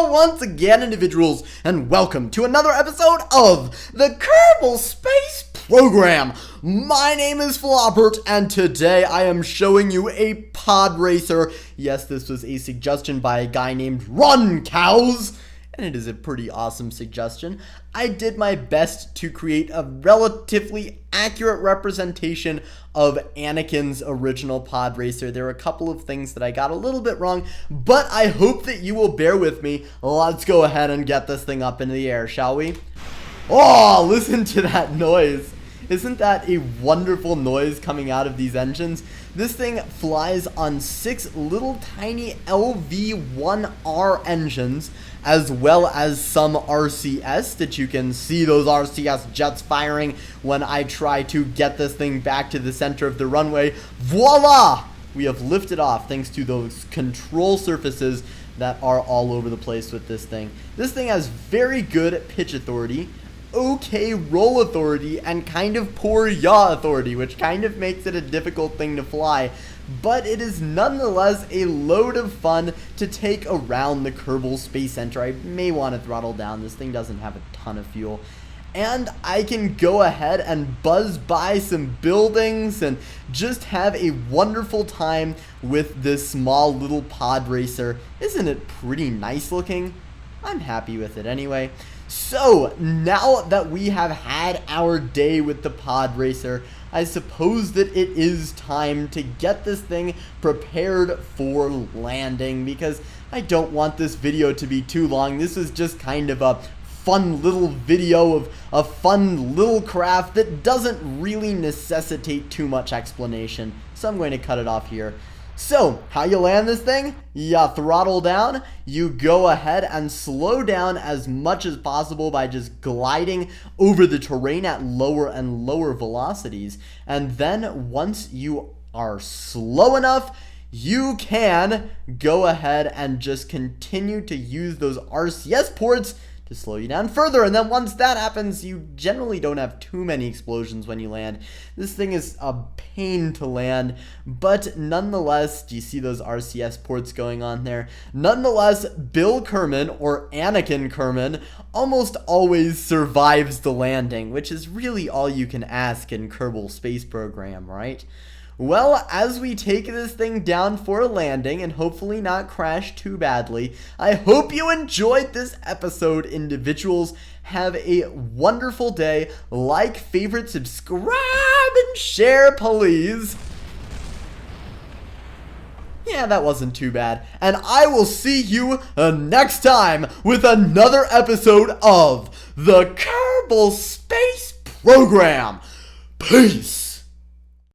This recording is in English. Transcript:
Hello once again, individuals, and welcome to another episode of the Kerbal Space Program. My name is Floppert, and today I am showing you a pod racer. Yes, this was a suggestion by a guy named Run Cows, and it is a pretty awesome suggestion. I did my best to create a relatively accurate representation of Anakin's original pod racer. There are a couple of things that I got a little bit wrong, but I hope that you will bear with me. Let's go ahead and get this thing up in the air, shall we? Oh, listen to that noise. Isn't that a wonderful noise coming out of these engines? This thing flies on 6 little tiny LV-1R engines, as well as some RCS that you can see those RCS jets firing when I try to get this thing back to the center of the runway. Voila! We have lifted off thanks to those control surfaces that are all over the place with this thing. This thing has very good pitch authority, okay roll authority, and kind of poor yaw authority, which kind of makes it a difficult thing to fly, but it is nonetheless a load of fun to take around the Kerbal Space Center. I may want to throttle down. This thing doesn't have a ton of fuel, and I can go ahead and buzz by some buildings and just have a wonderful time with this small little pod racer. Isn't it pretty nice looking? I'm happy with it anyway. So, now that we have had our day with the pod racer, I suppose that it is time to get this thing prepared for landing, because I don't want this video to be too long. This is just kind of a fun little video of a fun little craft that doesn't really necessitate too much explanation, so I'm going to cut it off here. So, how you land this thing? You throttle down, you go ahead and slow down as much as possible by just gliding over the terrain at lower and lower velocities. And then once you are slow enough, you can go ahead and just continue to use those RCS ports to slow you down further. And then once that happens, you generally don't have too many explosions when you land. This thing is a pain to land, but nonetheless, do you see those RCS ports going on there? Nonetheless, Bill Kerman, or Anakin Kerman, almost always survives the landing, which is really all you can ask in Kerbal Space Program, right? Well, as we take this thing down for a landing and hopefully not crash too badly, I hope you enjoyed this episode, individuals. Have a wonderful day. Like, favorite, subscribe, and share, please. Yeah, that wasn't too bad. And I will see you next time with another episode of the Kerbal Space Program. Peace.